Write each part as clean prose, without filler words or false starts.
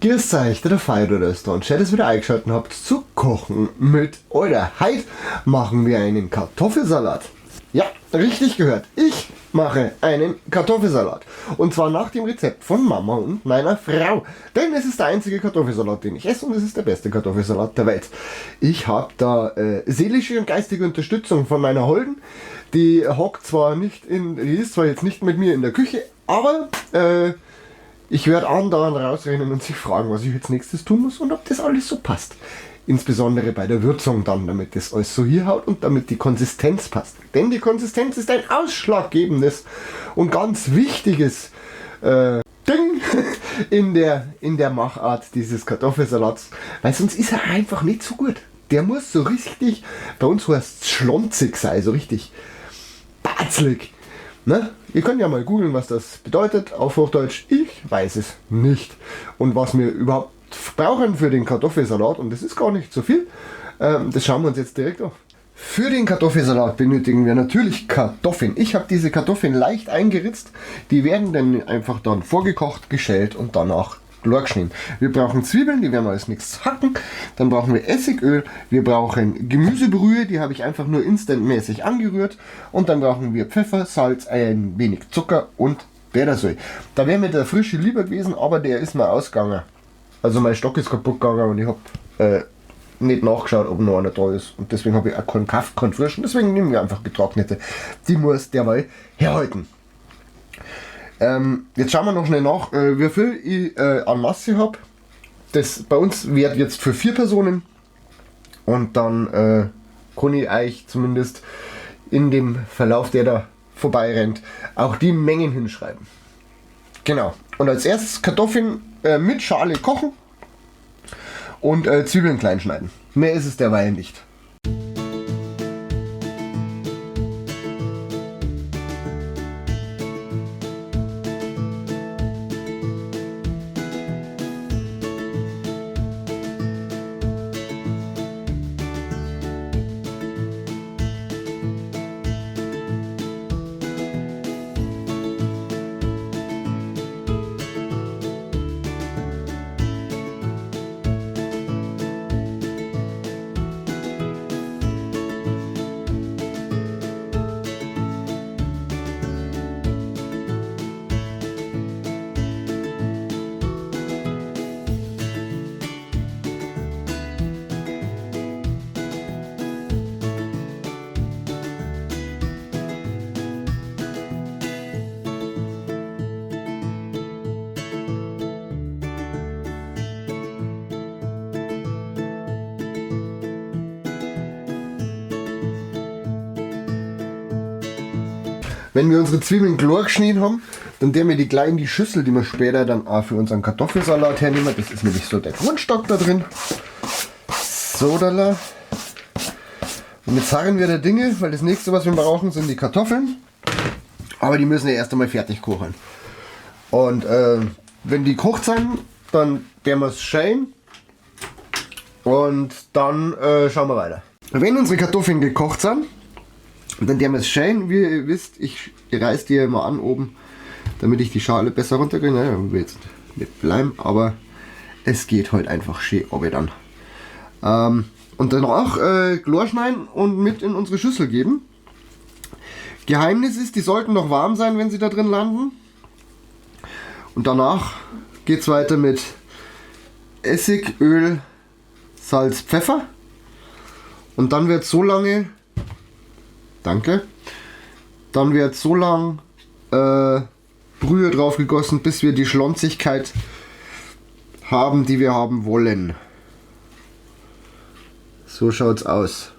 Grüß euch, der Feierl ist da und schön, dass ihr wieder eingeschaltet habt zu Kochen mit Euler. Heute machen wir einen Kartoffelsalat. Ja, richtig gehört. Ich mache einen Kartoffelsalat. Und zwar nach dem Rezept von Mama und meiner Frau. Denn es ist der einzige Kartoffelsalat, den ich esse und es ist der beste Kartoffelsalat der Welt. Ich habe da seelische und geistige Unterstützung von meiner Holden. Die ist zwar jetzt nicht mit mir in der Küche, aber ich werde andauernd rausrennen und sich fragen, was ich jetzt nächstes tun muss und ob das alles so passt. Insbesondere bei der Würzung dann, damit das alles so hier haut und damit die Konsistenz passt. Denn die Konsistenz ist ein ausschlaggebendes und ganz wichtiges Ding in der Machart dieses Kartoffelsalats, weil sonst ist er einfach nicht so gut. Der muss so richtig, bei uns heißt es schlonzig sein, so richtig batzlig. Ne? Ihr könnt ja mal googeln, was das bedeutet auf Hochdeutsch. Ich weiß es nicht. Und was wir überhaupt brauchen für den Kartoffelsalat, und das ist gar nicht so viel, das schauen wir uns jetzt direkt an. Für den Kartoffelsalat benötigen wir natürlich Kartoffeln. Ich habe diese Kartoffeln leicht eingeritzt. Die werden dann einfach dann vorgekocht, geschält und danach geschnitten. Wir brauchen Zwiebeln, die werden wir als nächstes hacken. Dann brauchen wir Essigöl, wir brauchen Gemüsebrühe, die habe ich einfach nur instantmäßig angerührt. Und dann brauchen wir Pfeffer, Salz, ein wenig Zucker und Petersil. Da wäre mir der frische lieber gewesen, aber der ist mir ausgegangen. Also mein Stock ist kaputt gegangen und ich habe nicht nachgeschaut, ob noch einer da ist. Und deswegen habe ich auch keinen gekauft, keinen frischen. Deswegen nehmen wir einfach getrocknete. Die muss derweil herhalten. Jetzt schauen wir noch schnell nach, wie viel ich an Masse habe. Das bei uns wird jetzt für 4 Personen. Und dann kann ich euch zumindest in dem Verlauf, der da vorbei rennt, auch die Mengen hinschreiben. Genau. Und als erstes Kartoffeln mit Schale kochen und Zwiebeln klein schneiden. Mehr ist es derweil nicht. Wenn wir unsere Zwiebeln klar geschnitten haben, dann nehmen wir die gleich in die Schüssel, die wir später dann auch für unseren Kartoffelsalat hernehmen. Das ist nämlich so der Grundstock da drin. So, da. Und jetzt sagen wir der Dinge, weil das nächste, was wir brauchen, sind die Kartoffeln. Aber die müssen ja erst einmal fertig kochen. Und wenn die gekocht sind, dann werden wir es schälen. Und dann schauen wir weiter. Wenn unsere Kartoffeln gekocht sind, dann werden wir es schälen. Wie ihr wisst, ich reiße die immer an oben, damit ich die Schale besser runterkriege. Naja, will jetzt nicht bleiben, aber es geht halt einfach schön runter dann. Und danach klar schneiden und mit in unsere Schüssel geben. Geheimnis ist, die sollten noch warm sein, wenn sie da drin landen. Und danach geht es weiter mit Essig, Öl, Salz, Pfeffer. Und dann wird so lange, dann wird so lang Brühe drauf gegossen, bis wir die Schlonzigkeit haben, die wir haben wollen. So schaut's aus.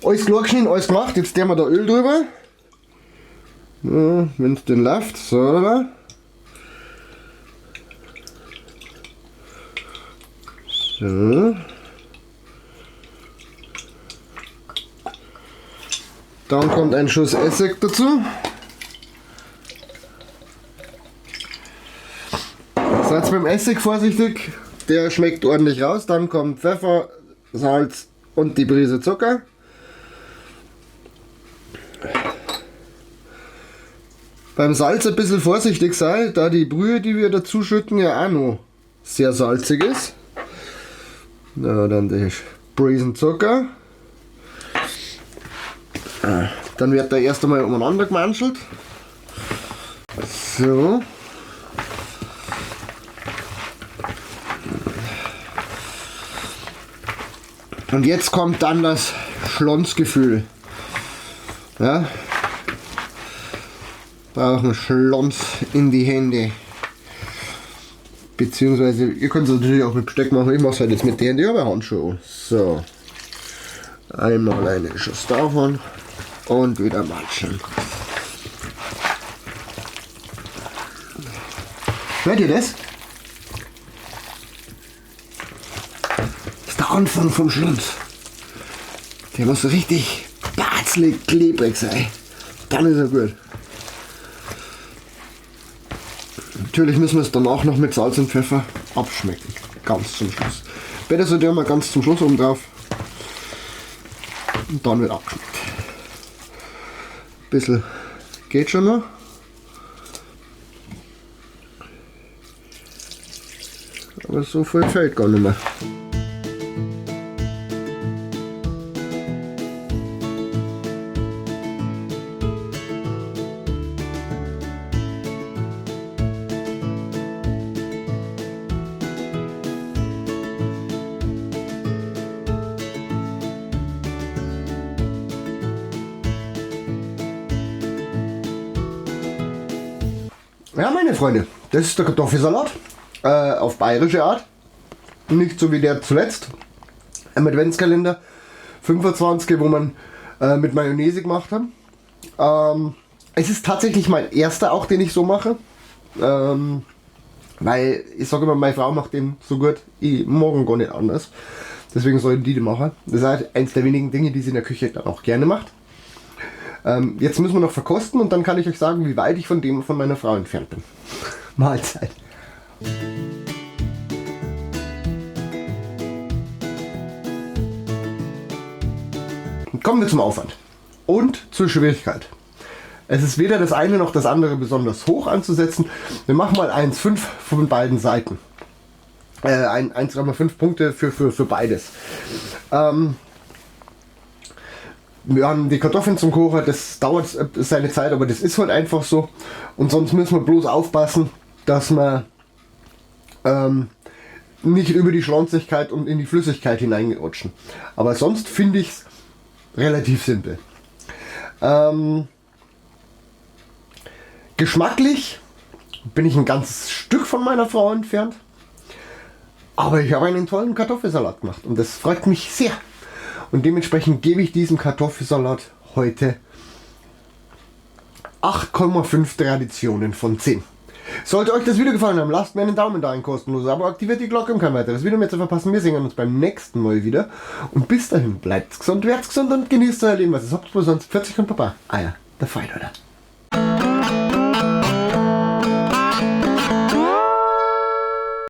Alles klar geschnitten, alles gemacht. Jetzt tun wir da Öl drüber. Ja, wenn es denn läuft. So, da. So. Dann kommt ein Schuss Essig dazu. Seid beim Essig vorsichtig, der schmeckt ordentlich raus. Dann kommt Pfeffer, Salz und die Prise Zucker. Beim Salz ein bisschen vorsichtig sein, da die Brühe, die wir dazu schütten, ja auch noch sehr salzig ist. Na, dann die Prisen Zucker. Dann wird der erst einmal umeinander gemanschelt. So. Und jetzt kommt dann das Schlonsgefühl. Ja. Brauchen Schlons in die Hände. Beziehungsweise, ihr könnt es natürlich auch mit Besteck machen. Ich mache es halt jetzt mit der Hände, aber Handschuhe. So. Einmal einen Schuss davon und wieder matschen. Hört ihr das? Das ist der Anfang vom Schlons. Der muss so richtig batzlig klebrig sein. Dann ist er gut. Natürlich müssen wir es danach noch mit Salz und Pfeffer abschmecken. Ganz zum Schluss. Besser so tun wir ganz zum Schluss oben drauf. Und dann wird abgeschmeckt. Ein bisschen geht schon noch. Aber so viel fällt gar nicht mehr. Ja, meine Freunde, das ist der Kartoffelsalat auf bayerische Art. Nicht so wie der zuletzt im Adventskalender 25, wo man mit Mayonnaise gemacht hat. Es ist tatsächlich mein erster auch, den ich so mache. Weil ich sage immer, meine Frau macht den so gut, ich morgen gar nicht anders. Deswegen sollten die den machen. Das ist halt eins der wenigen Dinge, die sie in der Küche dann auch gerne macht. Jetzt müssen wir noch verkosten und dann kann ich euch sagen, wie weit ich von dem von meiner Frau entfernt bin. Mahlzeit. Kommen wir zum Aufwand und zur Schwierigkeit. Es ist weder das eine noch das andere besonders hoch anzusetzen. Wir machen mal 1,5 von beiden Seiten. 1,5 Punkte für beides. Wir haben die Kartoffeln zum Kochen, das dauert seine Zeit, aber das ist halt einfach so. Und sonst müssen wir bloß aufpassen, dass wir nicht über die Schlonzigkeit und in die Flüssigkeit hineinrutschen. Aber sonst finde ich es relativ simpel. Geschmacklich bin ich ein ganzes Stück von meiner Frau entfernt. Aber ich habe einen tollen Kartoffelsalat gemacht und das freut mich sehr. Und dementsprechend gebe ich diesem Kartoffelsalat heute 8,5 Traditionen von 10. Sollte euch das Video gefallen haben, lasst mir einen Daumen da, ein kostenloses Abo, aktiviert die Glocke, um kein weiteres Video mehr zu verpassen. Wir sehen uns beim nächsten Mal wieder. Und bis dahin, bleibt gesund, werdet gesund und genießt euer Leben, was es habt, wo sonst 40 und Papa. Ah ja, der Feind, oder?